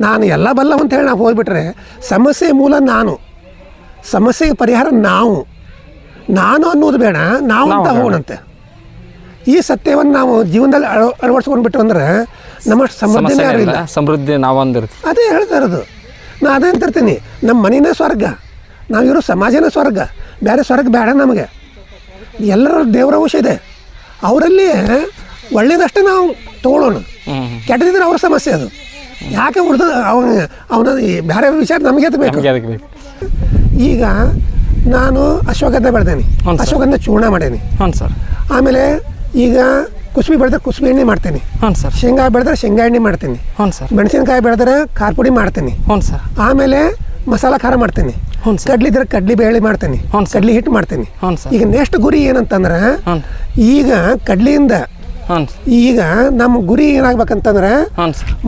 ನಾನು ಎಲ್ಲ ಬಲ್ಲವ ಅಂತೇಳಿ ನಾವು ಹೋಗ್ಬಿಟ್ರೆ ಸಮಸ್ಯೆ ಮೂಲ ನಾನು, ಸಮಸ್ಯೆಗೆ ಪರಿಹಾರ ನಾನು ಅನ್ನೋದು ಬೇಡ, ನಾವು ಅಂತ ಹೋಗೋಣಂತೆ. ಈ ಸತ್ಯವನ್ನು ನಾವು ಜೀವನದಲ್ಲಿ ಅಳವಡಿಸ್ಕೊಂಡು ಬಿಟ್ಟು ಅಂದ್ರೆ ನಮ್ಮಷ್ಟು ಸಮೃದ್ಧಿನೇ ಇರಲಿಲ್ಲ. ಸಮೃದ್ಧಿ ನಾವೊಂದಿರ್ತೀವಿ. ಅದೇ ಹೇಳ್ತಾ ಇರೋದು. ನಾನು ಅದೇ ಅಂತಿರ್ತೀನಿ, ನಮ್ಮ ಮನೆಯೇ ಸ್ವರ್ಗ, ನಾವಿರೋ ಸಮಾಜನೇ ಸ್ವರ್ಗ, ಬೇರೆ ಸ್ವರ್ಗ ಬೇಡ ನಮಗೆ. ಎಲ್ಲರ ದೇವರ ಅಂಶ ಇದೆ, ಅವರಲ್ಲಿ ಒಳ್ಳೇದಷ್ಟೇ ನಾವು ತೊಗೊಳ್ಳೋಣ, ಕೆಟ್ಟದಿದ್ರೆ ಅವ್ರ ಸಮಸ್ಯೆ ಅದು. ಯಾಕೆ ಉಳಿದ ಅವನ ಬೇರೆ ವಿಚಾರ ನಮಗೆ ಬೇಕು. ಈಗ ನಾನು ಅಶ್ವಗಂಧ ಬೆಳೆದೇನೆ, ಅಶ್ವಗಂಧ ಚೂರ್ಣ ಮಾಡೇನಿ. ಆಮೇಲೆ ಈಗ ಕುಸುಬಿ ಬೆಳೆದ್ರೆ ಕುಸುಬಿ ಎಣ್ಣೆ ಮಾಡ್ತೀನಿ. ಶೇಂಗಾ ಬೆಳೆದ್ರೆ ಶೇಂಗಾ ಎಣ್ಣೆ ಮಾಡ್ತೀನಿ. ಮೆಣಸಿನಕಾಯಿ ಬೆಳೆದ್ರೆ ಖಾರ ಪುಡಿ ಮಾಡ್ತೀನಿ. ಆಮೇಲೆ ಮಸಾಲ ಖಾರ ಮಾಡ್ತೀನಿ. ಕಡ್ಲಿ ಇದ್ರೆ ಕಡ್ಲಿ ಬೇಳೆ ಮಾಡ್ತೀನಿ, ಕಡ್ಲಿ ಹಿಟ್ಟು ಮಾಡ್ತೀನಿ. ಈಗ ನೆಕ್ಸ್ಟ್ ಗುರಿ ಏನಂತಂದ್ರೆ, ಈಗ ಕಡ್ಲಿಯಿಂದ ಈಗ ನಮ್ಮ ಗುರಿ ಏನಾಗ್ಬೇಕಂತಂದ್ರೆ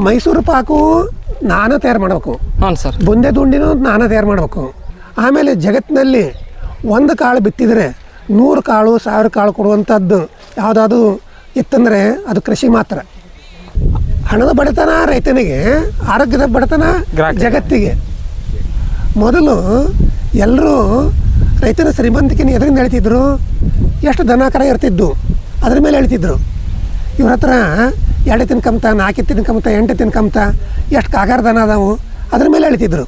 ಮೈಸೂರು ಪಾಕು ನಾನೇ ತಯಾರು ಮಾಡಬೇಕು, ಬುಂದೆ ದುಂಡಿನೂ ನಾನೇ ತಯಾರು ಮಾಡಬೇಕು. ಆಮೇಲೆ ಜಗತ್ತಿನಲ್ಲಿ ಒಂದು ಕಾಳು ಬಿತ್ತಿದರೆ 100 ಕಾಳು 1000 ಕಾಳು ಕೊಡುವಂಥದ್ದು ಯಾವುದಾದ್ರು ಇತ್ತಂದರೆ ಅದು ಕೃಷಿ ಮಾತ್ರ. ಹಣದ ಬಡತನ ರೈತನಿಗೆ, ಆರೋಗ್ಯದ ಬಡತನ ಜಗತ್ತಿಗೆ. ಮೊದಲು ಎಲ್ಲರೂ ರೈತನ ಶ್ರೀಮಂತಿಕೆನ ಎದರಿಂದ ಹೇಳ್ತಿದ್ರು, ಎಷ್ಟು ದನ ಕರ ಇರ್ತಿದ್ದು ಅದ್ರ ಮೇಲೆ ಹೇಳ್ತಿದ್ರು. ಇವ್ರ ಹತ್ರ 2 ಎತ್ತಿನ ಕಮ್ತ, 4 ಎತ್ತಿನ ಕಮ್ತ, 8 ಎತ್ತಿನ ಕಮ್ತ, ಎಷ್ಟು ಕಾಗಾರ ದನ ಅದಾವು ಅದ್ರ ಮೇಲೆ ಹೇಳ್ತಿದ್ರು.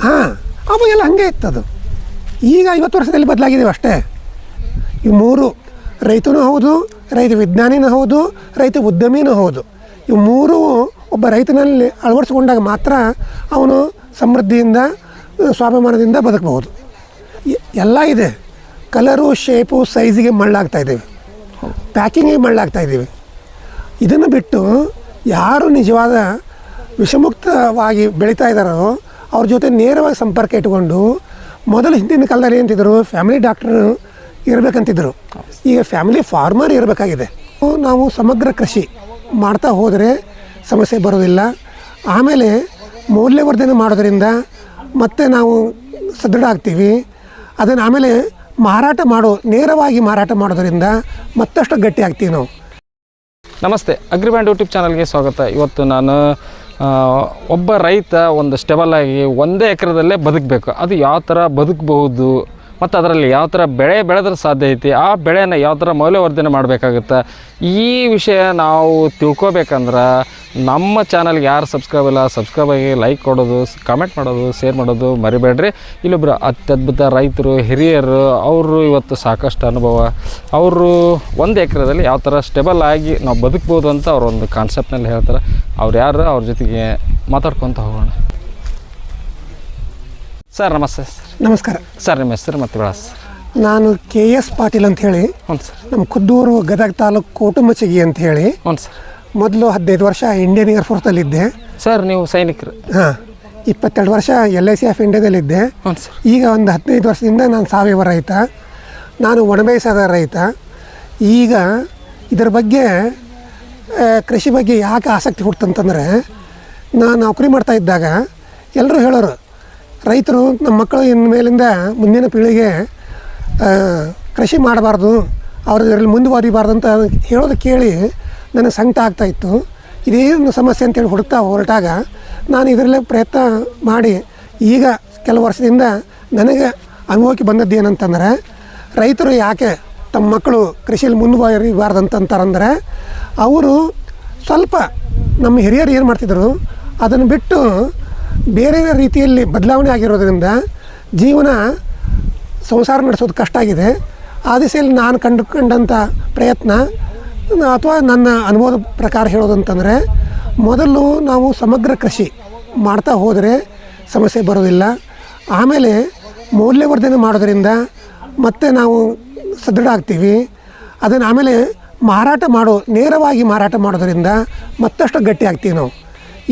ಹಾಂ, ಅವಾಗೆಲ್ಲ ಹಂಗೆ ಇತ್ತದು. ಈಗ 50 ವರ್ಷದಲ್ಲಿ ಬದಲಾಗಿದ್ದೀವಿ ಅಷ್ಟೇ. ಇವು 3 ರೈತನೂ ಹೌದು, ರೈತ ವಿಜ್ಞಾನಿನೂ ಹೌದು, ರೈತ ಉದ್ಯಮಿನೂ ಹೌದು. ಇವು 3 ಒಬ್ಬ ರೈತನಲ್ಲಿ ಅಳವಡಿಸ್ಕೊಂಡಾಗ ಮಾತ್ರ ಅವನು ಸಮೃದ್ಧಿಯಿಂದ ಸ್ವಾಭಿಮಾನದಿಂದ ಬದುಕಬಹುದು. ಎಲ್ಲ ಇದೆ, ಕಲರು ಶೇಪು ಸೈಜಿಗೆ ಮಳ್ಳಾಗ್ತಾಯಿದ್ದೀವಿ, ಪ್ಯಾಕಿಂಗಿಗೆ ಮಳ್ಳಾಗ್ತಾಯಿದ್ದೀವಿ. ಇದನ್ನು ಬಿಟ್ಟು ಯಾರು ನಿಜವಾದ ವಿಷಮುಕ್ತವಾಗಿ ಬೆಳೀತಾ ಇದ್ದಾರೋ ಅವ್ರ ಜೊತೆ ನೇರವಾಗಿ ಸಂಪರ್ಕ ಇಟ್ಕೊಂಡು, ಮೊದಲು ಹಿಂದಿನ ಕಾಲದಲ್ಲಿ ಏನಂತಿದ್ರು, ಫ್ಯಾಮಿಲಿ ಡಾಕ್ಟ್ರು ಇರಬೇಕಂತಿದ್ರು. ಈಗ ಫ್ಯಾಮಿಲಿ ಫಾರ್ಮರ್ ಇರಬೇಕಾಗಿದೆ. ನಾವು ಸಮಗ್ರ ಕೃಷಿ ಮಾಡ್ತಾ ಹೋದರೆ ಸಮಸ್ಯೆ ಬರೋದಿಲ್ಲ. ಆಮೇಲೆ ಮೌಲ್ಯವರ್ಧನೆ ಮಾಡೋದರಿಂದ ಮತ್ತೆ ನಾವು ಸದೃಢ ಆಗ್ತೀವಿ. ಅದನ್ನು ಆಮೇಲೆ ನೇರವಾಗಿ ಮಾರಾಟ ಮಾಡೋದರಿಂದ ಮತ್ತಷ್ಟು ಗಟ್ಟಿ ಆಗ್ತೀವಿ ನಾವು. ನಮಸ್ತೆ, ಅಗ್ರಿಬ್ಯಾಂಡ್ ಯೂಟ್ಯೂಬ್ ಚಾನಲ್ಗೆ ಸ್ವಾಗತ. ಇವತ್ತು ನಾನು ಒಬ್ಬ ರೈತ ಒಂದು ಸ್ಟೇಬಲ್ ಆಗಿ ಒಂದೇ ಎಕರೆದಲ್ಲೇ ಬದುಕಬೇಕು, ಅದು ಯಾವ ಥರ ಬದುಕಬಹುದು ಮತ್ತು ಅದರಲ್ಲಿ ಯಾವ ಥರ ಬೆಳೆ ಬೆಳೆದ್ರೆ ಸಾಧ್ಯ ಐತಿ, ಆ ಬೆಳೆನ ಯಾವ ಥರ ಮೌಲ್ಯವರ್ಧನೆ ಮಾಡಬೇಕಾಗುತ್ತೆ, ಈ ವಿಷಯ ನಾವು ತಿಳ್ಕೊಬೇಕಂದ್ರೆ ನಮ್ಮ ಚಾನಲ್ಗೆ ಯಾರು ಸಬ್ಸ್ಕ್ರೈಬ್ ಆಗಿ ಲೈಕ್ ಕೊಡೋದು, ಕಮೆಂಟ್ ಮಾಡೋದು, ಶೇರ್ ಮಾಡೋದು ಮರಿಬೇಡ್ರಿ. ಇಲ್ಲೊಬ್ಬರು ಅತ್ಯದ್ಭುತ ರೈತರು, ಹಿರಿಯರು, ಅವರು ಇವತ್ತು ಸಾಕಷ್ಟು ಅನುಭವ, ಅವರು ಒಂದು ಎಕರೆದಲ್ಲಿ ಯಾವ ಥರ ಸ್ಟೇಬಲ್ ಆಗಿ ನಾವು ಬದುಕ್ಬೋದು ಅಂತ ಅವ್ರು ಒಂದು ಕಾನ್ಸೆಪ್ಟ್ನಲ್ಲಿ ಹೇಳ್ತಾರೆ. ಅವ್ರು ಯಾರು, ಅವ್ರ ಜೊತೆಗೆ ಮಾತಾಡ್ಕೊತ ಹೋಗೋಣ. ಸರ್ ನಮಸ್ತೆ. ನಮಸ್ಕಾರ ಸರ್, ನಿಮ್ಮ ಹೆಸರು ಮತ್ತು ವಿಳಾಸ? ನಾನು KS ಪಾಟೀಲ್ ಅಂಥೇಳಿ, ನಮ್ಮ ಖುದ್ದೂರು ಗದಗ ತಾಲೂಕು ಕೋಟುಮಚಗಿ ಅಂಥೇಳಿ. ಮೊದಲು 15 ವರ್ಷ ಇಂಡಿಯನ್ ಏರ್ಫೋರ್ಸಲ್ಲಿದ್ದೆ. ಸರ್, ನೀವು ಸೈನಿಕರು? ಹಾಂ, 22 ವರ್ಷ LIC ಆಫ್ ಇಂಡಿಯಾದಲ್ಲಿದ್ದೆ. ಈಗ ಒಂದು 15 ವರ್ಷದಿಂದ ನಾನು ಸಾವಯವ ರೈತ, ನಾನು ಒಣಬೇಯಿಸದ ರೈತ. ಈಗ ಇದರ ಬಗ್ಗೆ ಕೃಷಿ ಬಗ್ಗೆ ಯಾಕೆ ಆಸಕ್ತಿ ಹುಟ್ಟಂತಂದರೆ, ನಾನು ನೌಕರಿ ಮಾಡ್ತಾ ಇದ್ದಾಗ ಎಲ್ಲರೂ ಹೇಳೋರು, ರೈತರು ನಮ್ಮ ಮಕ್ಕಳು ಇನ್ನು ಮೇಲಿಂದ ಮುಂದಿನ ಪೀಳಿಗೆ ಕೃಷಿ ಮಾಡಬಾರ್ದು, ಅವ್ರು ಇದರಲ್ಲಿ ಮುಂದುವರಿಬಾರ್ದು ಅಂತ ಹೇಳೋದು ಕೇಳಿ ನನಗೆ ಸಂಕಟ ಆಗ್ತಾಯಿತ್ತು. ಇದೇನು ಸಮಸ್ಯೆ ಅಂತೇಳಿ ಹೊರಟಾಗ ನಾನು ಇದರಲ್ಲೇ ಪ್ರಯತ್ನ ಮಾಡಿ ಈಗ ಕೆಲವು ವರ್ಷದಿಂದ ನನಗೆ ಅನುಭವಕ್ಕೆ ಬಂದದ್ದು ಏನಂತಂದರೆ, ರೈತರು ಯಾಕೆ ತಮ್ಮ ಮಕ್ಕಳು ಕೃಷಿಯಲ್ಲಿ ಮುಂದುವರಿಬಾರ್ದು ಅಂತಂತಾರಂದರೆ, ಅವರು ಸ್ವಲ್ಪ ನಮ್ಮ ಹಿರಿಯರು ಏನು ಮಾಡ್ತಿದ್ರು ಅದನ್ನು ಬಿಟ್ಟು ಬೇರೆ ರೀತಿಯಲ್ಲಿ ಬದಲಾವಣೆ ಆಗಿರೋದ್ರಿಂದ ಜೀವನ ಸಂಸಾರ ನಡೆಸೋದು ಕಷ್ಟ ಆಗಿದೆ. ಆ ದಿಸೆಯಲ್ಲಿ ನಾನು ಕಂಡುಕೊಂಡಂಥ ಪ್ರಯತ್ನ ಅಥವಾ ನನ್ನ ಅನುಭವದ ಪ್ರಕಾರ ಹೇಳೋದಂತಂದರೆ, ಮೊದಲು ನಾವು ಸಮಗ್ರ ಕೃಷಿ ಮಾಡ್ತಾ ಹೋದರೆ ಸಮಸ್ಯೆ ಬರೋದಿಲ್ಲ. ಆಮೇಲೆ ಮೌಲ್ಯವರ್ಧನೆ ಮಾಡೋದರಿಂದ ಮತ್ತೆ ನಾವು ಸದೃಢ ಆಗ್ತೀವಿ. ಅದನ್ನು ಆಮೇಲೆ ನೇರವಾಗಿ ಮಾರಾಟ ಮಾಡೋದರಿಂದ ಮತ್ತಷ್ಟು ಗಟ್ಟಿ ಆಗ್ತೀವಿ ನಾವು.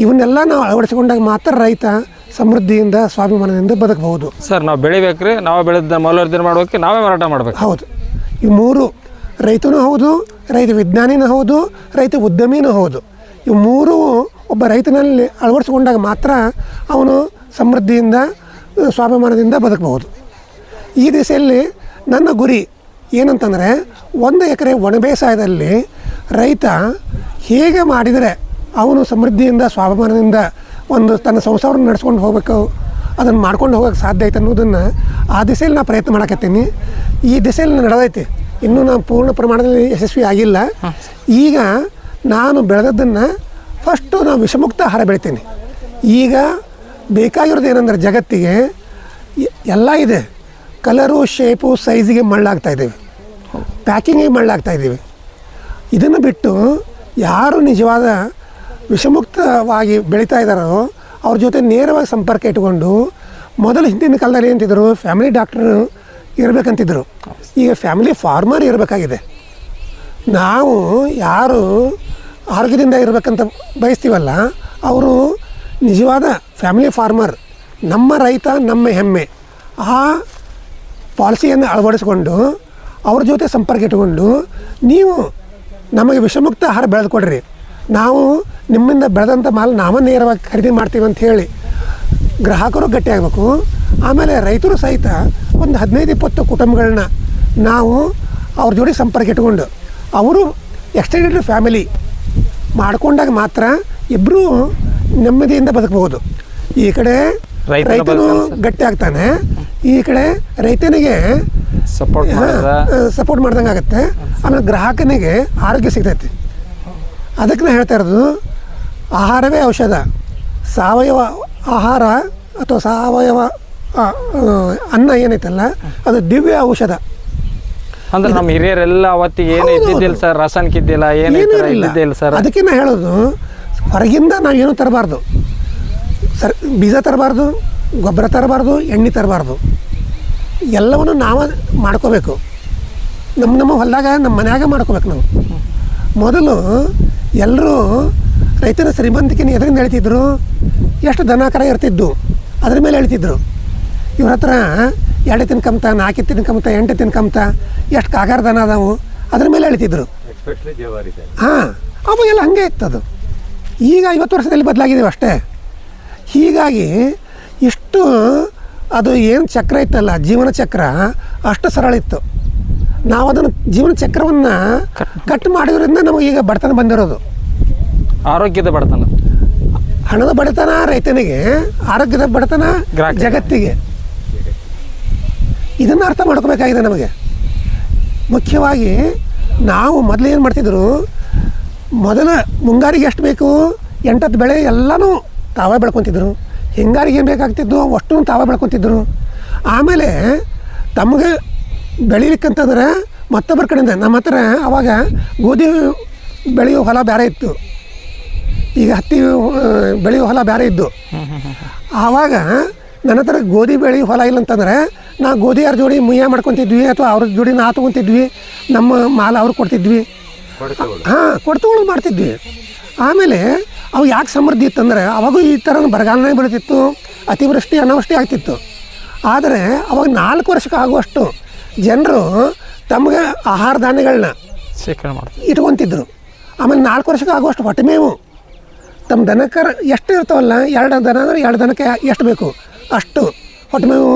ಇವನ್ನೆಲ್ಲ ನಾವು ಅಳವಡಿಸಿಕೊಂಡಾಗ ಮಾತ್ರ ರೈತ ಸಮೃದ್ಧಿಯಿಂದ ಸ್ವಾಭಿಮಾನದಿಂದ ಬದುಕಬಹುದು. ಸರ್, ನಾವು ಬೆಳಿಬೇಕ್ರಿ, ನಾವು ಬೆಳೆದ ಮೌಲ್ಯವರ್ಧನೆ ಮಾಡೋಕ್ಕೆ ನಾವೇ ಮಾರಾಟ ಮಾಡಬೇಕು. ಹೌದು, ಈ 3 ರೈತನೂ ಹೌದು, ರೈತ ವಿಜ್ಞಾನಿನೂ ಹೌದು, ರೈತ ಉದ್ಯಮಿನೂ ಹೌದು. ಇವು 3 ಒಬ್ಬ ರೈತನಲ್ಲಿ ಅಳವಡಿಸಿಕೊಂಡಾಗ ಮಾತ್ರ ಅವನು ಸಮೃದ್ಧಿಯಿಂದ ಸ್ವಾಭಿಮಾನದಿಂದ ಬದುಕಬಹುದು. ಈ ದಿಸೆಯಲ್ಲಿ ನನ್ನ ಗುರಿ ಏನಂತಂದರೆ, 1 ಎಕರೆ ಒಣಬೇಸಾಯದಲ್ಲಿ ರೈತ ಹೇಗೆ ಮಾಡಿದರೆ ಅವನು ಸಮೃದ್ಧಿಯಿಂದ ಸ್ವಾಭಿಮಾನದಿಂದ ಒಂದು ತನ್ನ ಸಂಸಾರವನ್ನು ನಡೆಸ್ಕೊಂಡು ಹೋಗ್ಬೇಕು, ಅದನ್ನು ಮಾಡ್ಕೊಂಡು ಹೋಗೋಕ್ಕೆ ಸಾಧ್ಯ ಐತೆ ಅನ್ನೋದನ್ನು ಆ ದಿಸೆಯಲ್ಲಿ ನಾನು ಪ್ರಯತ್ನ ಮಾಡಕತ್ತೀನಿ. ಈ ದಿಸೆಯಲ್ಲಿ ನಡೆದೈತಿ. ಇನ್ನೂ ನಾನು ಪೂರ್ಣ ಪ್ರಮಾಣದಲ್ಲಿ ಯಶಸ್ವಿ ಆಗಿಲ್ಲ. ಈಗ ನಾನು ಬೆಳೆದದ್ದನ್ನು ಫಸ್ಟು ನಾನು ವಿಷಮುಕ್ತ ಆಹಾರ ಬೆಳಿತೀನಿ. ಈಗ ಬೇಕಾಗಿರೋದು ಏನಂದ್ರೆ ಜಗತ್ತಿಗೆ ಎಲ್ಲ ಇದೆ. ಕಲರು, ಶೇಪು, ಸೈಜಿಗೆ ಮಳ್ಳಾಗ್ತಾಯಿದ್ದೀವಿ, ಪ್ಯಾಕಿಂಗಿಗೆ ಮಳ್ಳಾಗ್ತಾಯಿದ್ದೀವಿ. ಇದನ್ನು ಬಿಟ್ಟು ಯಾರು ನಿಜವಾದ ವಿಷಮುಕ್ತವಾಗಿ ಬೆಳೀತಾ ಇದ್ದಾರೋ ಅವ್ರ ಜೊತೆ ನೇರವಾಗಿ ಸಂಪರ್ಕ ಇಟ್ಕೊಂಡು, ಮೊದಲು ಹಿಂದಿನ ಕಾಲದಲ್ಲಿ ಅಂತಿದ್ರು ಫ್ಯಾಮಿಲಿ ಡಾಕ್ಟ್ರು ಇರಬೇಕಂತಿದ್ರು. ಈಗ ಫ್ಯಾಮಿಲಿ ಫಾರ್ಮರ್ ಇರಬೇಕಾಗಿದೆ. ನಾವು ಯಾರು ಆರೋಗ್ಯದಿಂದ ಇರಬೇಕಂತ ಬಯಸ್ತೀವಲ್ಲ, ಅವರು ನಿಜವಾದ ಫ್ಯಾಮಿಲಿ ಫಾರ್ಮರ್, ನಮ್ಮ ರೈತ ನಮ್ಮ ಹೆಮ್ಮೆ, ಆ ಪಾಲಿಸಿಯನ್ನು ಅಳವಡಿಸ್ಕೊಂಡು ಅವ್ರ ಜೊತೆ ಸಂಪರ್ಕ ಇಟ್ಕೊಂಡು ನೀವು ನಮಗೆ ವಿಷಮುಕ್ತ ಆಹಾರ ಬೆಳೆದು ಕೊಡ್ರಿ, ನಾವು ನಿಮ್ಮಿಂದ ಬೆಳೆದಂಥ ಮಾಲ್ ನಾವೇ ನೇರವಾಗಿ ಖರೀದಿ ಮಾಡ್ತೀವಿ ಅಂತ ಹೇಳಿ ಗ್ರಾಹಕರು ಗಟ್ಟಿಯಾಗಬೇಕು. ಆಮೇಲೆ ರೈತರು ಸಹಿತ ಒಂದು 15-20 ಕುಟುಂಬಗಳನ್ನ ನಾವು ಅವ್ರ ಜೋಡಿ ಸಂಪರ್ಕ ಇಟ್ಕೊಂಡು ಅವರು ಎಕ್ಸ್ಟೆಂಡೆಡ್ ಫ್ಯಾಮಿಲಿ ಮಾಡ್ಕೊಂಡಾಗ ಮಾತ್ರ ಇಬ್ಬರೂ ನೆಮ್ಮದಿಯಿಂದ ಬದುಕಬಹುದು. ಈ ಕಡೆ ರೈತನು ಗಟ್ಟಿ ಆಗ್ತಾನೆ, ಈ ಕಡೆ ರೈತನಿಗೆ ಸಪೋರ್ಟ್ ಮಾಡ್ದಂಗೆ ಆಗುತ್ತೆ, ಆಮೇಲೆ ಗ್ರಾಹಕನಿಗೆ ಆರೋಗ್ಯ ಸಿಗ್ತೈತಿ. ಅದಕ್ಕೆ ನಾನು ಹೇಳ್ತಾ ಇರೋದು, ಆಹಾರವೇ ಔಷಧ. ಸಾವಯವ ಆಹಾರ ಅಥವಾ ಸಾವಯವ ಅನ್ನ ಏನೈತಲ್ಲ, ಅದು ದಿವ್ಯ ಔಷಧ. ಅಂದ್ರೆ ನಮ್ಮ ಹಿರಿಯರೆಲ್ಲ ಅವತ್ತಿಗೆ ಏನು ಇದ್ದಿದ್ದಿಲ್ಲ ಸರ್, ರಾಸಾಯನಿಕ ಇದ್ದಿಲ್ಲ, ಏನು ಇದ್ದಿದ್ದಿಲ್ಲ ಸರ್. ಅದಕ್ಕೆ ನಾನು ಹೇಳೋದು, ಹೊರಗಿಂದ ನಾವು ಏನೂ ತರಬಾರ್ದು. ಬೀಜ ತರಬಾರ್ದು, ಗೊಬ್ಬರ ತರಬಾರ್ದು, ಎಣ್ಣೆ ತರಬಾರ್ದು. ಎಲ್ಲವನ್ನು ನಾವು ಮಾಡ್ಕೋಬೇಕು. ನಮ್ಮ ಹೊಲದಾಗ ನಮ್ಮ ಮನ್ಯಾಗ ಮಾಡ್ಕೋಬೇಕು. ನಾವು ಮೊದಲು ಎಲ್ಲರೂ ರೈತನ ಶ್ರೀಮಂತಿಕೆನ ಎದರಿಂದ ಹೇಳ್ತಿದ್ರು, ಎಷ್ಟು ದನ ಕರ ಇರ್ತಿದ್ದು ಅದ್ರ ಮೇಲೆ ಹೇಳ್ತಿದ್ರು. ಇವ್ರ ಹತ್ರ 2 ಎತ್ತಿನ ಕಮ್ತ, 4 ಎತ್ತಿನ ಕಮ್ತ, 8 ಎತ್ತಿನ ಕಮ್ತ, ಎಷ್ಟು ಕಾಗಾರ ದನ ಅದಾವು ಅದ್ರ ಮೇಲೆ ಹೇಳ್ತಿದ್ರು. ಹಾಂ, ಅವಾಗೆಲ್ಲ ಹಂಗೆ ಇತ್ತದು. ಈಗ 50 ವರ್ಷದಲ್ಲಿ ಬದಲಾಗಿದ್ದೀವಿ ಅಷ್ಟೇ. ಹೀಗಾಗಿ ಇಷ್ಟು ಅದು ಏನು ಚಕ್ರ ಇತ್ತಲ್ಲ, ಜೀವನ ಚಕ್ರ ಅಷ್ಟು ಸರಳ ಇತ್ತು. ನಾವು ಅದನ್ನು ಜೀವನ ಚಕ್ರವನ್ನು ಕಟ್ ಮಾಡಿದ್ರಿಂದ ನಮಗೆ ಈಗ ಬಡತನ ಬಂದಿರೋದು. ಆರೋಗ್ಯದ ಬಡತನ, ಹಣದ ಬಡತನ ರೈತನಿಗೆ, ಆರೋಗ್ಯದ ಬಡತನ ಜಗತ್ತಿಗೆ. ಇದನ್ನು ಅರ್ಥ ಮಾಡ್ಕೋಬೇಕಾಗಿದೆ ನಮಗೆ. ಮುಖ್ಯವಾಗಿ ನಾವು ಮೊದಲು ಏನು ಮಾಡ್ತಿದ್ರು, ಮೊದಲ ಮುಂಗಾರಿಗೆ ಎಷ್ಟು ಬೇಕು 8-10 ಬೆಳೆ ಎಲ್ಲನೂ ತಾವೇ ಬೆಳ್ಕೊತಿದ್ರು. ಹಿಂಗಾರಿಗೆ ಏನು ಬೇಕಾಗ್ತಿದ್ದು ಅಷ್ಟು ತಾವೇ ಬೆಳ್ಕೊತಿದ್ರು. ಆಮೇಲೆ ತಮಗೆ ಬೆಳಿಲಿಕ್ಕಂತಂದ್ರೆ ಮತ್ತೊಬ್ಬರ ಕಡೆಯಿಂದ, ನಮ್ಮ ಹತ್ರ ಅವಾಗ ಗೋಧಿ ಬೆಳೆಯೋ ಹೊಲ ಬೇರೆ ಇತ್ತು, ಈಗ ಹತ್ತಿ ಬೆಳೆಯೋ ಹೊಲ ಬೇರೆ ಇದ್ದು. ಆವಾಗ ನನ್ನ ಹತ್ರ ಗೋಧಿ ಬೆಳೆಯೋ ಹೊಲ ಇಲ್ಲ ಅಂತಂದರೆ ನಾ ಗೋಧಿ ಯಾರ ಜೋಡಿ ಮುಯ್ಯ ಮಾಡ್ಕೊತಿದ್ವಿ, ಅಥವಾ ಅವ್ರ ಜೋಡಿ ನಾ ತೊಗೊತಿದ್ವಿ, ನಮ್ಮ ಮಾಲ್ ಅವ್ರಿಗೆ ಕೊಡ್ತಿದ್ವಿ. ಹಾಂ, ಕೊಡ್ತುಗಳು ಮಾಡ್ತಿದ್ವಿ. ಆಮೇಲೆ ಅವು ಯಾಕೆ ಸಮೃದ್ಧಿ ಇತ್ತಂದರೆ ಅವಾಗೂ ಈ ಥರ ಬರಗಾಲನೇ ಬೆಳೀತಿತ್ತು, ಅತಿವೃಷ್ಟಿ ಅನಾವೃಷ್ಟಿ ಆಗ್ತಿತ್ತು. ಆದರೆ ಅವಾಗ 4 ವರ್ಷಕ್ಕೆ ಆಗುವಷ್ಟು ಜನರು ತಮಗೆ ಆಹಾರ ಧಾನ್ಯಗಳನ್ನ ಶೇಖರಣೆ ಮಾಡ್ತಾರೆ, ಇಟ್ಕೊತಿದ್ರು. ಆಮೇಲೆ 4 ವರ್ಷಕ್ಕೆ ಆಗುವಷ್ಟು ಹೊಟ್ಟೆಮೇವು ತಮ್ಮ ದನಕರ ಎಷ್ಟು ಇರ್ತಾವಲ್ಲ, 2 ದನ ಅಂದರೆ 2 ದನಕ್ಕೆ ಎಷ್ಟು ಬೇಕು ಅಷ್ಟು ಹೊಟ್ಟೆಮೇವು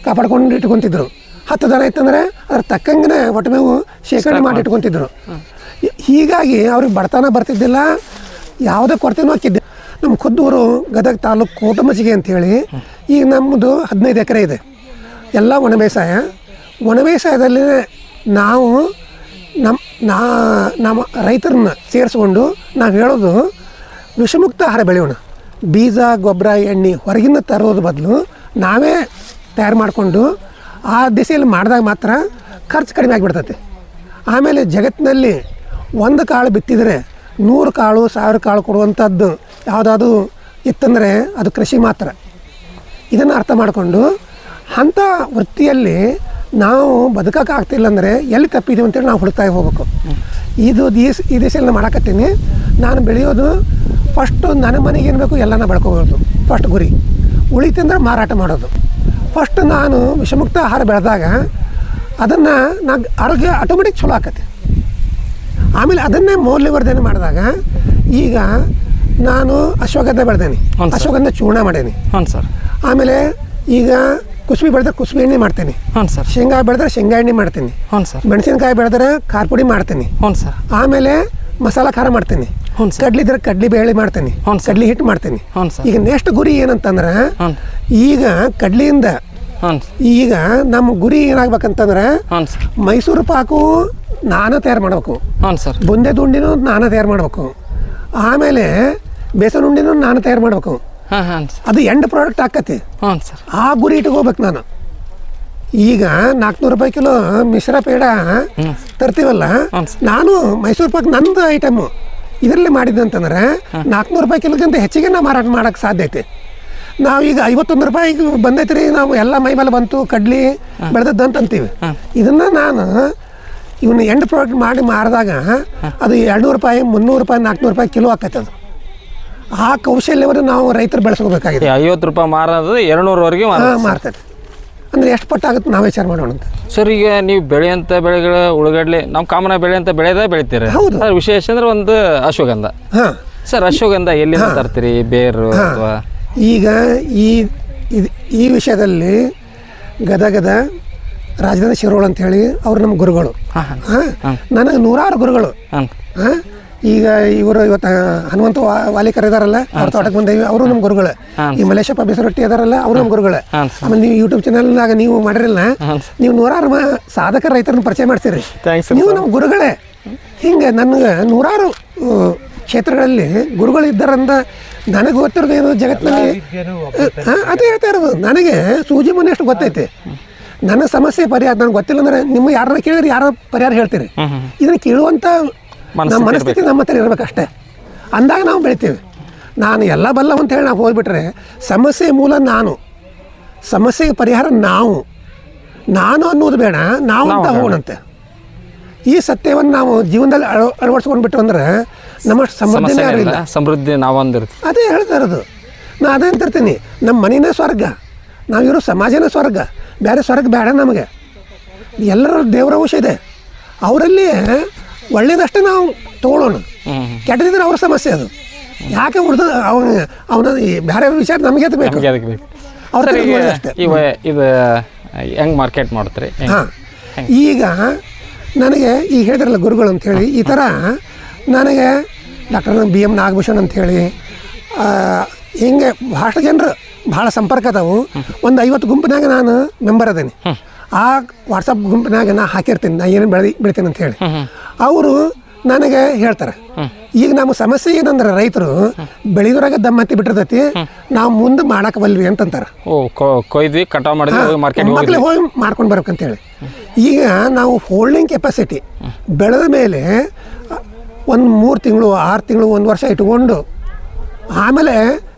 ಕಾಪಾಡ್ಕೊಂಡು ಇಟ್ಕೊತಿದ್ರು. 10 ದನ ಇತ್ತಂದರೆ ಅದ್ರ ತಕ್ಕಂಗೆ ಹೊಟ್ಟೆಮೇವು ಶೇಖರಣೆ ಮಾಡಿ ಇಟ್ಕೊತಿದ್ರು. ಹೀಗಾಗಿ ಅವ್ರಿಗೆ ಬಡತನ ಬರ್ತಿದ್ದಿಲ್ಲ, ಯಾವುದೇ ಕೊರತೆನೂ ಹಾಕಿದ್ದೆ. ನಮ್ಮ ಖುದ್ದೂರು ಗದಗ ತಾಲೂಕು ಕೋಟಮಚ್ಚಿಗೆ ಅಂಥೇಳಿ, ಈಗ ನಮ್ಮದು 15 ಎಕರೆ ಇದೆ, ಎಲ್ಲ ಒಣ ಬೇಸಾಯ. ಒಣ ಬೇಸಾಯದಲ್ಲಿ ನಾವು ನಮ್ಮ ರೈತರನ್ನ ಸೇರಿಸ್ಕೊಂಡು ನಾವು ಹೇಳೋದು, ವಿಷಮುಕ್ತ ಆಹಾರ ಬೆಳೆಯೋಣ. ಬೀಜ, ಗೊಬ್ಬರ, ಎಣ್ಣೆ ಹೊರಗಿಂದ ತರೋದು ಬದಲು ನಾವೇ ತಯಾರು ಮಾಡಿಕೊಂಡು ಆ ದಿಸೆಯಲ್ಲಿ ಮಾಡಿದಾಗ ಮಾತ್ರ ಖರ್ಚು ಕಡಿಮೆ ಆಗಿಬಿಡ್ತೈತೆ. ಆಮೇಲೆ ಜಗತ್ತಿನಲ್ಲಿ 1 ಕಾಳು ಬಿತ್ತಿದರೆ 100 ಕಾಳು 1000 ಕಾಳು ಕೊಡುವಂಥದ್ದು ಯಾವುದಾದ್ರು ಇತ್ತಂದರೆ ಅದು ಕೃಷಿ ಮಾತ್ರ. ಇದನ್ನು ಅರ್ಥ ಮಾಡಿಕೊಂಡು ಅಂಥ ವೃತ್ತಿಯಲ್ಲಿ ನಾವು ಬದುಕೋಕ್ಕಾಗ್ತಿಲ್ಲ ಅಂದರೆ ಎಲ್ಲಿ ತಪ್ಪಿದ್ದೀವಿ ಅಂತೇಳಿ ನಾವು ಹುಡುಕ್ತಾ ಹೋಗ್ಬೇಕು. ಈ ದಿಸೆಯಲ್ಲಿ ನಾನು ಮಾಡಕತ್ತೀನಿ. ನಾನು ಬೆಳೆಯೋದು ಫಸ್ಟು ನನ್ನ ಮನೆಗೆ ಏನು ಬೇಕು ಎಲ್ಲನ ಬೆಳ್ಕೊಬೋದು, ಫಸ್ಟ್ ಗುರಿ. ಉಳಿತಂದ್ರೆ ಮಾರಾಟ ಮಾಡೋದು. ಫಸ್ಟ್ ನಾನು ವಿಷಮುಕ್ತ ಆಹಾರ ಬೆಳೆದಾಗ ಅದನ್ನು ಆರೋಗ್ಯ ಆಟೋಮೆಟಿಕ್ ಚಲೋ ಆಕತ್ತೆ. ಆಮೇಲೆ ಅದನ್ನೇ ಮೌಲ್ಯವರ್ಧನೆ ಮಾಡಿದಾಗ ಈಗ ನಾನು ಅಶ್ವಗಂಧ ಬೆಳೆದೇನೆ, ಅಶ್ವಗಂಧ ಚೂರ್ಣ ಮಾಡೇನಿ. ಹಾಂ ಸರ್. ಆಮೇಲೆ ಈಗ ಕುಸುಬಿ ಬೆಳೆದ್ರೆ ಕುಸುಬಿ ಎಣ್ಣೆ ಮಾಡ್ತೀನಿ. ಹಾಂ ಸರ್. ಶೇಂಗಾ ಬೆಳೆದ್ರೆ ಶೇಂಗಾ ಎಣ್ಣೆ ಮಾಡ್ತೀನಿ. ಹಾಂ ಸರ್. ಮೆಣಸಿನಕಾಯಿ ಬೆಳೆದ್ರೆ ಖಾರ ಪುಡಿ ಮಾಡ್ತೀನಿ. ಹ್ಞೂ ಸರ್. ಆಮೇಲೆ ಮಸಾಲ ಖಾರ ಮಾಡ್ತೀನಿ. ಹ್ಞೂ ಸರ್. ಕಡ್ಲಿ ಇದ್ರೆ ಕಡ್ಲಿ ಬೇಳೆ ಮಾಡ್ತೀನಿ, ಹ್ಞೂ ಸರ್. ಕಡ್ಲಿ ಹಿಟ್ಟು ಮಾಡ್ತೀನಿ. ಹ್ಞೂ ಸರ್. ಈಗ ನೆಕ್ಸ್ಟ್ ಗುರಿ ಏನಂತಂದ್ರೆ ಹ್ಞೂ ಈಗ ಕಡ್ಲಿಯಿಂದ ಹ್ಞೂ ಈಗ ನಮ್ಮ ಗುರಿ ಏನಾಗ್ಬೇಕಂತಂದ್ರೆ ಹ್ಞೂ ಸರ್. ಮೈಸೂರು ಪಾಕು ನಾನು ತಯಾರು ಮಾಡಬೇಕು, ಹ್ಞೂ ಸರ್. ಬುಂದೆ ದುಂಡಿನೂ ನಾನು ತಯಾರು ಮಾಡಬೇಕು, ಆಮೇಲೆ ಬೇಸನ್ ಉಂಡಿನೂ ನಾನು ತಯಾರು ಮಾಡಬೇಕು. ಹಾಂ ಹಾಂ ಸರ್. ಅದು ಎಂಡ್ ಪ್ರಾಡಕ್ಟ್ ಆಕತಿ. ಹ್ಞೂ ಸರ್. ಆ ಗುರಿ ಇಟ್ಕೋಬೇಕು ನಾನು. ಈಗ 400 ರೂಪಾಯಿ ಕಿಲೋ ಮಿಶ್ರ ಪೇಡ ತರ್ತೀವಲ್ಲ, ನಾನು ಮೈಸೂರು ಪಾಕ್ ನಂದು ಐಟಮು ಇದರಲ್ಲಿ ಮಾಡಿದ್ದೆ ಅಂತಂದ್ರೆ 400 ರೂಪಾಯಿ ಕಿಲೋಗಿಂತ ಹೆಚ್ಚಿಗೆ ನಾವು ಮಾರಾಟ ಮಾಡೋಕ್ಕೆ ಸಾಧ್ಯ ಐತೆ. ನಾವೀಗ 51 ರೂಪಾಯಿಗೆ ಬಂದೈತೆ ರೀ, ನಾವು ಎಲ್ಲ ಮೈ ಮೇಲೆ ಬಂತು ಕಡ್ಲಿ ಬೆಳೆದದ್ದು ಅಂತ ಅಂತೀವಿ. ಇದನ್ನು ನಾನು ಇವನ್ನ ಎಂಡ್ ಪ್ರಾಡಕ್ಟ್ ಮಾಡಿ ಮಾರಿದಾಗ ಅದು 200 ರೂಪಾಯಿ 300 ರೂಪಾಯಿ 400 ರೂಪಾಯಿ ಕಿಲೋ ಆಕೈತೆ. ಅದು ಆ ಕೌಶಲ್ಯವನ್ನು ನಾವು ರೈತರು ಬೆಳೆಸ್ಕೋಬೇಕಾಗಿದೆ. 50 ರೂಪಾಯಿ ಮಾರೋದು 200ವರೆಗೆ ಮಾರ್ತೈತೆ ಅಂದರೆ ಎಷ್ಟು ಪಟ್ಟಾಗುತ್ತೆ ನಾವು ವಿಚಾರ ಮಾಡೋಣ ಅಂತ. ಸರ್, ಈಗ ನೀವು ಬೆಳೆಯಂಥ ಬೆಳೆಗಳು ಉಳ್ಳಾಗಡ್ಲೆ ನಾವು ಕಾಮನ ಬೆಳೆಯಂಥ ಬೆಳಿತೀರಿ. ಹೌದು. ಅದ್ರ ವಿಶೇಷ ಅಂದ್ರೆ ಒಂದು ಅಶ್ವಗಂಧ. ಹಾಂ ಸರ್, ಅಶ್ವಗಂಧ ಎಲ್ಲಿಂದ ತರ್ತೀರಿ? ಬೇರು ಅಥವಾ ಈಗ ಈ ವಿಷಯದಲ್ಲಿ ಗದಗದ ರಾಜಧಾನಿ ಶಿರೋಳ ಅಂತೇಳಿ ಅವ್ರು ನಮ್ಮ ಗುರುಗಳು. ನನಗೆ 100 ಗುರುಗಳು. ಈಗ ಇವರು ಇವತ್ತು ಹನುಮಂತ ವಾಲಿಕರ್ ಇದಾರಲ್ಲ, ಅವ್ರ ತೋಟಕ್ಕೆ ಬಂದೇವಿ, ಅವರು ನಮ್ಮ ಗುರುಗಳು. ಈ ಮಲೇಶಪ್ಪ ಬಿಸರೊಟ್ಟಿ ಇದಾರಲ್ಲ, ಅವರು ನಮ್ಮ ಗುರುಗಳು. ಆಮೇಲೆ ನೀವು ಯೂಟ್ಯೂಬ್ ಚಾನಲ್ನಾಗ ನೀವು ಮಾಡಿರಲ್ಲ, ನೀವು 100 ಸಾಧಕ ರೈತರನ್ನ ಪರಿಚಯ ಮಾಡ್ತೀರಿ. ನೀವು ನಮ್ಮ ಗುರುಗಳೇ. ಹಿಂಗೆ ನನಗೆ 100 ಕ್ಷೇತ್ರಗಳಲ್ಲಿ ಗುರುಗಳು ಇದ್ದಾರಂದ ನನಗೆ ಗೊತ್ತಿರೋದು ಏನು ಜಗತ್ತಿನಲ್ಲಿ ಅದೇ ಹೇಳ್ತಾ ಇರೋದು. ನನಗೆ ಸೂಜಿ ಮನೆ ಅಷ್ಟು ಗೊತ್ತೈತೆ. ನನ್ನ ಸಮಸ್ಯೆ ಪರಿಹಾರ ನನಗೆ ಗೊತ್ತಿಲ್ಲ ಅಂದ್ರೆ ನಿಮ್ಮ ಯಾರನ್ನ ಕೇಳಿದ್ರೆ ಯಾರೋ ಪರಿಹಾರ ಹೇಳ್ತೀರಿ. ಇದನ್ನು ಕೇಳುವಂಥ ನಮ್ಮ ಮನಸ್ಥಿತಿ ನಮ್ಮ ಹತ್ರ ಇರಬೇಕಷ್ಟೇ. ಅಂದಾಗ ನಾವು ಬೆಳಿತೀವಿ. ನಾನು ಎಲ್ಲ ಬಲ್ಲವ ಅಂತ ಹೇಳಿ ನಾವು ಹೋಗ್ಬಿಟ್ರೆ ಸಮಸ್ಯೆ ಮೂಲ ನಾನು, ಸಮಸ್ಯೆಗೆ ಪರಿಹಾರ ನಾನು ಅನ್ನೋದು ಬೇಡ, ನಾವು ಅಂತ ಹೋಗೋಣಂತೆ. ಈ ಸತ್ಯವನ್ನು ನಾವು ಜೀವನದಲ್ಲಿ ಅಳವಡಿಸ್ಕೊಂಡ್ಬಿಟ್ಟು ಅಂದ್ರೆ ನಮ್ಮಷ್ಟು ಸಮೃದ್ಧಿನೇ ಇರಲಿಲ್ಲ. ಸಮೃದ್ಧಿ ನಾವು ಅಂದಿರ್ತೀವಿ. ಅದೇ ಹೇಳ್ತಾ ಇರೋದು. ನಾನು ಅದೇ ಅಂತಿರ್ತೀನಿ, ನಮ್ಮ ಮನೆಯೇ ಸ್ವರ್ಗ, ನಾವಿರೋ ಸಮಾಜನೇ ಸ್ವರ್ಗ, ಬೇರೆ ಸ್ವರ್ಗ ಬೇಡ ನಮಗೆ. ಎಲ್ಲರ ದೇವರ ಅಂಶ ಇದೆ, ಅವರಲ್ಲಿ ಒಳ್ಳೇದಷ್ಟೇ ನಾವು ತೊಗೊಳ್ಳೋಣ, ಕೆಟ್ಟದಿದ್ರೆ ಅವ್ರ ಸಮಸ್ಯೆ ಅದು. ಯಾಕೆ ಉಳಿದು ಅವನ ಬೇರೆ ವಿಚಾರ ನಮಗೆ ಬೇಕು, ಅವ್ರ ಅಷ್ಟೇ. ಇದು ಹೆಂಗೆ ಮಾರ್ಕೆಟ್ ಮಾಡ್ತೀರಿ? ಹಾಂ, ಈಗ ನನಗೆ ಈಗ ಹೇಳಿದ್ರಲ್ಲ ಗುರುಗಳು ಅಂಥೇಳಿ, ಈ ಥರ ನನಗೆ ಡಾಕ್ಟರ್ BM ನಾಗಭೂಷಣ್ ಅಂಥೇಳಿ ಹಿಂಗೆ ಭಾಳಷ್ಟು ಜನರು ಭಾಳ ಸಂಪರ್ಕ ಅದಾವು. ಒಂದು 50 ಗುಂಪಿನಾಗ ನಾನು ಮೆಂಬರ್ ಅದೇನಿ. ಆ ವಾಟ್ಸಪ್ ಗುಂಪಿನಾಗ ನಾ ಹಾಕಿರ್ತೀನಿ, ನಾ ಏನೇನು ಬೆಳಿತೀನಿ ಅಂತ ಹೇಳಿ. ಅವರು ನನಗೆ ಹೇಳ್ತಾರೆ, ಈಗ ನಮ್ಮ ಸಮಸ್ಯೆ ಏನಂದ್ರೆ ರೈತರು ಬೆಳೆಯೋರಾಗ ದಮ್ಮತ್ತಿ ಬಿಟ್ಟಿರ್ತೈತಿ, ನಾವು ಮುಂದೆ ಮಾಡಕ್ಕೆ ಬಲ್ವಿ ಅಂತಂತಾರೆ. ಕೊಯ್ದು ಕಟಾವು ಮಾಡಿದ್ರೆ ಮಕ್ಳಿಗೆ ಹೋಗಿ ಮಾಡ್ಕೊಂಡು ಬರ್ಬೇಕಂತೇಳಿ. ಈಗ ನಾವು ಹೋಲ್ಡಿಂಗ್ ಕೆಪಾಸಿಟಿ ಬೆಳೆದ ಮೇಲೆ ಒಂದು 3 ತಿಂಗಳು 6 ತಿಂಗಳು 1 ವರ್ಷ ಇಟ್ಕೊಂಡು ಆಮೇಲೆ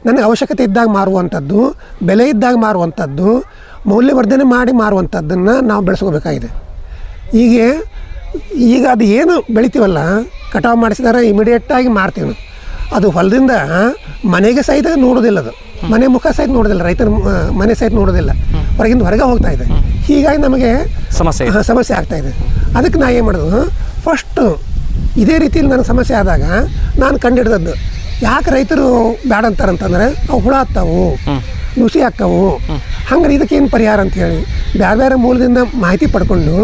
ನನಗೆ ಅವಶ್ಯಕತೆ ಇದ್ದಾಗ ಮಾರುವಂಥದ್ದು, ಬೆಲೆ ಇದ್ದಾಗ ಮಾರುವಂಥದ್ದು, ಮೌಲ್ಯವರ್ಧನೆ ಮಾಡಿ ಮಾರುವಂಥದ್ದನ್ನು ನಾವು ಬೆಳೆಸ್ಕೋಬೇಕಾಗಿದೆ. ಈಗ ಅದು ಏನು ಬೆಳಿತೀವಲ್ಲ, ಕಟಾವು ಮಾಡಿಸಿದಾರೆ ಇಮಿಡಿಯೇಟಾಗಿ ಮಾರ್ತೀವಿ. ಅದು ಹೊಲದಿಂದ ಮನೆಗೆ ಸಹಿತ ನೋಡೋದಿಲ್ಲ, ಅದು ಮನೆ ಮುಖ ಸಹಿತ ನೋಡೋದಿಲ್ಲ, ರೈತನ ಮನೆ ಸಹಿತ ನೋಡೋದಿಲ್ಲ, ಹೊರಗಿಂದ ಹೊರಗೆ ಹೋಗ್ತಾ ಇದೆ. ಹೀಗಾಗಿ ನಮಗೆ ಸಮಸ್ಯೆ ಆಗ್ತಾಯಿದೆ. ಅದಕ್ಕೆ ನಾ ಏನು ಮಾಡೋದು, ಫಸ್ಟು ಇದೇ ರೀತಿಯಲ್ಲಿ ನನ್ನ ಸಮಸ್ಯೆ ಆದಾಗ ನಾನು ಕಂಡುಹಿಡ್ದದ್ದು, ಯಾಕೆ ರೈತರು ಬೇಡ ಅಂತಾರಂತಂದರೆ ಅವು ಹುಳ ಆಗ್ತಾವು, ನುಸಿ ಹಾಕ್ತಾವು. ಹಂಗಾರೆ ಇದಕ್ಕೇನು ಪರಿಹಾರ ಅಂಥೇಳಿ ಬೇರೆ ಬೇರೆ ಮೂಲದಿಂದ ಮಾಹಿತಿ ಪಡ್ಕೊಂಡು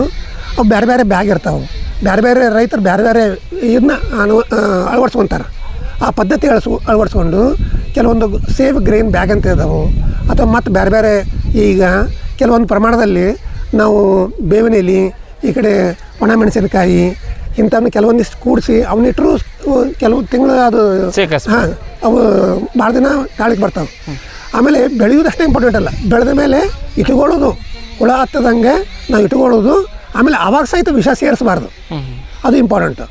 ಅವು ಬೇರೆ ಬೇರೆ ಬ್ಯಾಗ್ ಇರ್ತಾವೆ. ಬೇರೆ ಬೇರೆ ರೈತರು ಬೇರೆ ಬೇರೆ ಇದನ್ನ ಅಳವಡಿಸ್ಕೊತಾರೆ. ಆ ಪದ್ಧತಿ ಅಳವಡಿಸ್ಕೊಂಡು ಕೆಲವೊಂದು ಸೇಫ್ ಗ್ರೈನ್ ಬ್ಯಾಗ್ ಅಂತ ಇದ್ದಾವೆ, ಅಥವಾ ಮತ್ತು ಬೇರೆ ಬೇರೆ ಈಗ ಕೆಲವೊಂದು ಪ್ರಮಾಣದಲ್ಲಿ ನಾವು ಬೇವಿನ ಎಲೆ, ಈ ಕಡೆ ಒಣಮೆಣಸಿನಕಾಯಿ ಇಂಥವನ್ನ ಕೆಲವೊಂದಿಷ್ಟು ಕೂಡಿಸಿ ಅವನ್ನಿಟ್ಟರು ಕೆಲವು ತಿಂಗಳು ಅದು ಅವು ಭಾಳ ದಿನ ತಾಳಿಗೆ ಬರ್ತಾವೆ. ಆಮೇಲೆ ಬೆಳೆಯೋದಷ್ಟೇ ಇಂಪಾರ್ಟೆಂಟ್ ಅಲ್ಲ, ಬೆಳೆದ ಮೇಲೆ ಇಟ್ಕೊಳ್ಳೋದು, ಹುಳ ಹತ್ತದಂಗೆ ನಾವು ಇಟ್ಕೊಳ್ಳೋದು. ಆಮೇಲೆ ಆವಾಗ ಸಹಿತ ವಿಷ ಸೇರಿಸಬಾರ್ದು, ಅದು ಇಂಪಾರ್ಟೆಂಟು.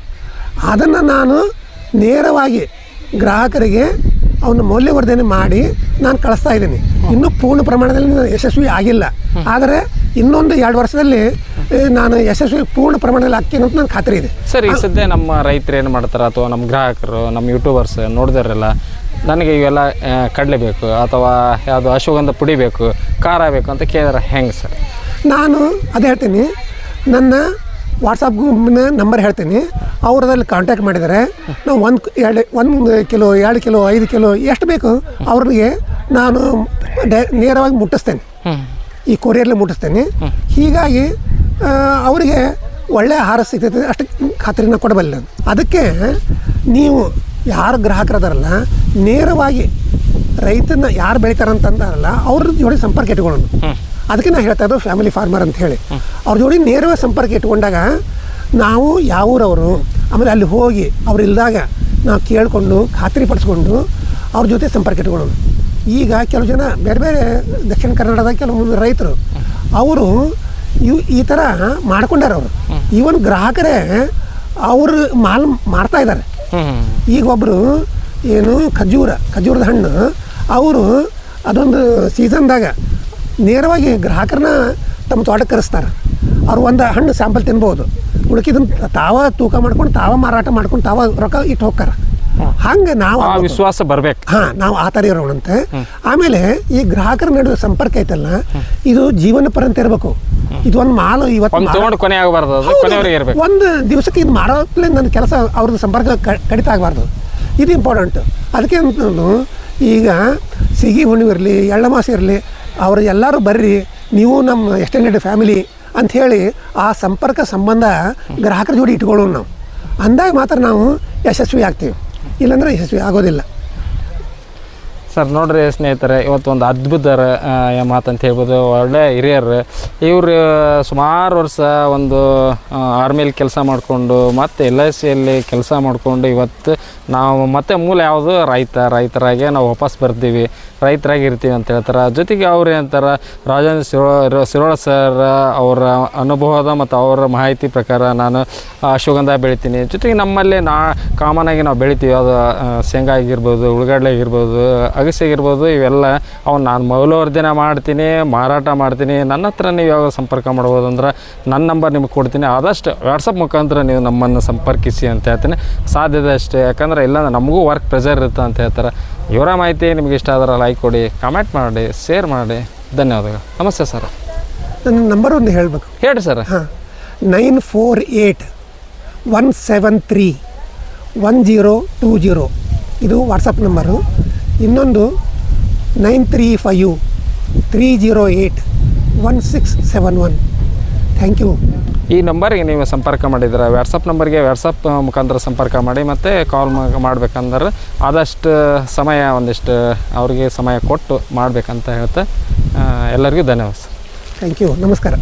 ಅದನ್ನು ನಾನು ನೇರವಾಗಿ ಗ್ರಾಹಕರಿಗೆ ಅವನ್ನ ಮೌಲ್ಯವರ್ಧನೆ ಮಾಡಿ ನಾನು ಕಳಿಸ್ತಾ ಇದ್ದೀನಿ. ಇನ್ನೂ ಪೂರ್ಣ ಪ್ರಮಾಣದಲ್ಲಿ ಯಶಸ್ವಿ ಆಗಿಲ್ಲ, ಆದರೆ ಇನ್ನೊಂದು 2 ವರ್ಷದಲ್ಲಿ ನಾನು ಯಶಸ್ವಿ ಪೂರ್ಣ ಪ್ರಮಾಣದಲ್ಲಿ ಆಗ್ತೀನಿ ಅಂತ ನನ್ನ ಖಾತ್ರಿ ಇದೆ. ಸರ್, ಈ ಸದ್ಯ ನಮ್ಮ ರೈತರು ಏನು ಮಾಡ್ತಾರೆ, ಅಥವಾ ನಮ್ಮ ಗ್ರಾಹಕರು, ನಮ್ಮ ಯೂಟ್ಯೂಬರ್ಸ್ ನೋಡಿದಾರಲ್ಲ, ನನಗೆ ಇವೆಲ್ಲ ಕಡಲೆ ಬೇಕು ಅಥವಾ ಯಾವುದು ಅಶ್ವಗಂಧ ಪುಡಿ ಬೇಕು, ಖಾರ ಬೇಕು ಅಂತ ಕೇಳಿದ್ರೆ ಹೆಂಗೆ ಸರ್? ನಾನು ಅದೇ ಹೇಳ್ತೀನಿ, ನನ್ನ ವಾಟ್ಸಪ್ ಗ್ರೂಪ್ನ ನಂಬರ್ ಹೇಳ್ತೀನಿ, ಅವರದಲ್ಲಿ ಕಾಂಟ್ಯಾಕ್ಟ್ ಮಾಡಿದರೆ ನಾವು 1 ಕಿಲೋ 2 ಕಿಲೋ 5 ಕಿಲೋ ಎಷ್ಟು ಬೇಕು ಅವ್ರಿಗೆ ನಾನು ನೇರವಾಗಿ ಮುಟ್ಟಿಸ್ತೇನೆ, ಈ ಕೊರಿಯರ್ಲಿ ಮುಟ್ಟಿಸ್ತೇನೆ. ಹೀಗಾಗಿ ಅವರಿಗೆ ಒಳ್ಳೆಯ ಆಹಾರ ಸಿಗ್ತೈತೆ, ಅಷ್ಟು ಖಾತ್ರಿನ ಕೊಡಬಲ್ಲ. ಅದಕ್ಕೆ ನೀವು ಯಾರು ಗ್ರಾಹಕರದಾರಲ್ಲ ನೇರವಾಗಿ ರೈತನ ಯಾರು ಬೆಳಿತಾರಂತಂದಾರಲ್ಲ ಅವ್ರ ಜೋಡಿ ಸಂಪರ್ಕ ಇಟ್ಕೊಳ್ಳೋಣ. ಅದಕ್ಕೆ ನಾನು ಹೇಳ್ತಾ ಇದ್ದು ಫ್ಯಾಮಿಲಿ ಫಾರ್ಮರ್ ಅಂತ ಹೇಳಿ. ಅವ್ರ ಜೋಡಿ ನೇರವಾಗಿ ಸಂಪರ್ಕ ಇಟ್ಕೊಂಡಾಗ ನಾವು ಯಾವ ಊರವರು, ಆಮೇಲೆ ಅಲ್ಲಿ ಹೋಗಿ ಅವ್ರು ಇಲ್ದಾಗ ನಾವು ಕೇಳಿಕೊಂಡು ಖಾತ್ರಿಪಡಿಸ್ಕೊಂಡು ಅವ್ರ ಜೊತೆ ಸಂಪರ್ಕ ಇಟ್ಕೊಳ್ಳೋಣ. ಈಗ ಕೆಲವು ಜನ ಬೇರೆ ಬೇರೆ ದಕ್ಷಿಣ ಕನ್ನಡದ ಕೆಲವೊಂದು ರೈತರು ಅವರು ಈ ಥರ ಮಾಡ್ಕೊಂಡಾರ. ಅವರು ಈವನ್ ಗ್ರಾಹಕರೇ ಅವರು ಮಾಲ್ ಮಾರ್ತಾ ಇದ್ದಾರೆ. ಈಗ ಒಬ್ಬರು ಏನು ಖಜೂರದ ಹಣ್ಣು ಅವರು ಅದೊಂದು ಸೀಸನ್ದಾಗ ನೇರವಾಗಿ ಗ್ರಾಹಕರನ್ನ ತಮ್ಮ ತೋಟಕ್ಕೆ ಕರೆಸ್ತಾರೆ. ಅವ್ರು ಒಂದು ಹಣ್ಣು ಸ್ಯಾಂಪಲ್ ತಿನ್ಬೋದು, ಉಳ್ಕಿದನ್ನು ತಾವ ತೂಕ ಮಾಡ್ಕೊಂಡು ತಾವ ಮಾರಾಟ ಮಾಡ್ಕೊಂಡು ತಾವ ರೊಕ್ಕ ಇಟ್ಟು ಹೋಗ್ತಾರೆ. ಹಂಗೆ ನಾವು ವಿಶ್ವಾಸ ಬರ್ಬೇಕು. ನಾವು ಆ ಥರ ಇರೋಣಂತೆ. ಆಮೇಲೆ ಈ ಗ್ರಾಹಕರ ನಡುವೆ ಸಂಪರ್ಕ ಐತಲ್ಲ, ಇದು ಜೀವನ ಪರ್ಯಂತ ಇರಬೇಕು. ಇದು ಒಂದು ಮಾಲು ಇವತ್ತು ಕೊನೆ ಆಗಬಾರ್ದು, ಒಂದು ದಿವಸಕ್ಕೆ ಇದು ಮಾರೋತ್ಲೇ ನನ್ನ ಕೆಲಸ ಅವ್ರದ್ದು ಸಂಪರ್ಕ ಕಡಿತ ಆಗಬಾರ್ದು. ಇದು ಇಂಪಾರ್ಟೆಂಟ್. ಅದಕ್ಕೆ ಅಂತ ಈಗ ಸಿಗಿ ಹುಣ್ಣಿಮೆ ಇರಲಿ, ಎಳ್ಳಮಾಸ ಇರಲಿ, ಅವರು ಎಲ್ಲರೂ ಬರ್ರಿ, ನೀವು ನಮ್ಮ ಎಕ್ಸ್ಟೆಂಡೆಡ್ ಫ್ಯಾಮಿಲಿ ಅಂಥೇಳಿ ಆ ಸಂಪರ್ಕ ಸಂಬಂಧ ಗ್ರಾಹಕರ ಜೋಡಿ ಇಟ್ಕೊಳ್ಳೋಣ. ನಾವು ಅಂದಾಗ ಮಾತ್ರ ನಾವು ಯಶಸ್ವಿ ಆಗ್ತೀವಿ, ಇಲ್ಲಾಂದ್ರೆ ಯಶಸ್ವಿ ಆಗೋದಿಲ್ಲ. ಸರ್ ನೋಡ್ರಿ ಸ್ನೇಹಿತರೆ, ಇವತ್ತು ಒಂದು ಅದ್ಭುತ ಮಾತಂತ ಹೇಳ್ಬೋದು. ಒಳ್ಳೆ ಹಿರಿಯರು ಇವರು ಸುಮಾರು ವರ್ಷ ಒಂದು ಆರ್ಮಿಲಿ ಕೆಲಸ ಮಾಡಿಕೊಂಡು ಮತ್ತು LICಯಲ್ಲಿ ಕೆಲಸ ಮಾಡಿಕೊಂಡು ಇವತ್ತು ನಾವು ಮತ್ತೆ ಮೂಲ ಯಾವುದು ರೈತರಾಗೆ ನಾವು ವಾಪಸ್ ಬರ್ತೀವಿ, ರೈತರಾಗಿ ಇರ್ತೀವಿ ಅಂತ ಹೇಳ್ತಾರೆ. ಜೊತೆಗೆ ಅವ್ರು ಏನಂತಾರೆ, ರಾಜೇಂದ್ರ ಶಿರೋಳ ಸರ್ ಅವರ ಅನುಭವದ ಮತ್ತು ಅವರ ಮಾಹಿತಿ ಪ್ರಕಾರ ನಾನು ಅಶ್ವಗಂಧ ಬೆಳಿತೀನಿ. ಜೊತೆಗೆ ನಮ್ಮಲ್ಲಿ ಕಾಮನಾಗಿ ನಾವು ಬೆಳಿತೀವಿ. ಅದು ಶೇಂಗಾ ಆಗಿರ್ಬೋದು, ಉಳ್ಳಾಗಡ್ಡೆ ಆಗಿರ್ಬೋದು, ಅಗಸೆ ಆಗಿರ್ಬೋದು, ಇವೆಲ್ಲ ಅವ್ನು ನಾನು ಮೌಲ್ಯವರ್ಧನೆ ಮಾಡ್ತೀನಿ, ಮಾರಾಟ ಮಾಡ್ತೀನಿ. ನನ್ನ ಹತ್ರ ನೀವು ಯಾವಾಗ ಸಂಪರ್ಕ ಮಾಡ್ಬೋದು ಅಂದ್ರೆ ನನ್ನ ನಂಬರ್ ನಿಮಗೆ ಕೊಡ್ತೀನಿ. ಆದಷ್ಟು ವಾಟ್ಸಪ್ ಮುಖಾಂತರ ನೀವು ನಮ್ಮನ್ನು ಸಂಪರ್ಕಿಸಿ ಅಂತ ಹೇಳ್ತೀನಿ. ಸಾಧ್ಯದಷ್ಟೇ, ಯಾಕಂದರೆ ಇಲ್ಲಾಂದ್ರೆ ನಮಗೂ ವರ್ಕ್ ಪ್ರೆಷರ್ ಇರುತ್ತೆ ಅಂತ ಹೇಳ್ತಾರೆ. ಇವರ ಮಾಹಿತಿ ನಿಮಗೆ ಇಷ್ಟ ಆದ್ರೆ ಲೈಕ್ ಕೊಡಿ, ಕಾಮೆಂಟ್ ಮಾಡಿ, ಶೇರ್ ಮಾಡಿ. ಧನ್ಯವಾದಗಳು. ನಮಸ್ತೆ ಸರ್. ನನ್ನ ನಂಬರ್ ಒಂದು ಹೇಳಬೇಕು. ಹೇಳಿ ಸರ್. 9481731020 ಇದು ವಾಟ್ಸಪ್ ನಂಬರು. ಇನ್ನೊಂದು 9358308171. Thank you. ಈ ನಂಬರ್ಗೆ ನೀವು ಸಂಪರ್ಕ ಮಾಡಿದ್ರೆ ವಾಟ್ಸಪ್ ನಂಬರ್ಗೆ ವಾಟ್ಸಪ್ ಮುಖಾಂತರ ಸಂಪರ್ಕ ಮಾಡಿ, ಮತ್ತು ಕಾಲ್ ಮಾಡಬೇಕಂದ್ರೆ ಆದಷ್ಟು ಸಮಯ ಒಂದಿಷ್ಟು ಅವ್ರಿಗೆ ಸಮಯ ಕೊಟ್ಟು ಮಾಡಬೇಕಂತ ಹೇಳ್ತಾ ಎಲ್ಲರಿಗೂ ಧನ್ಯವಾದ. Thank you. ನಮಸ್ಕಾರ.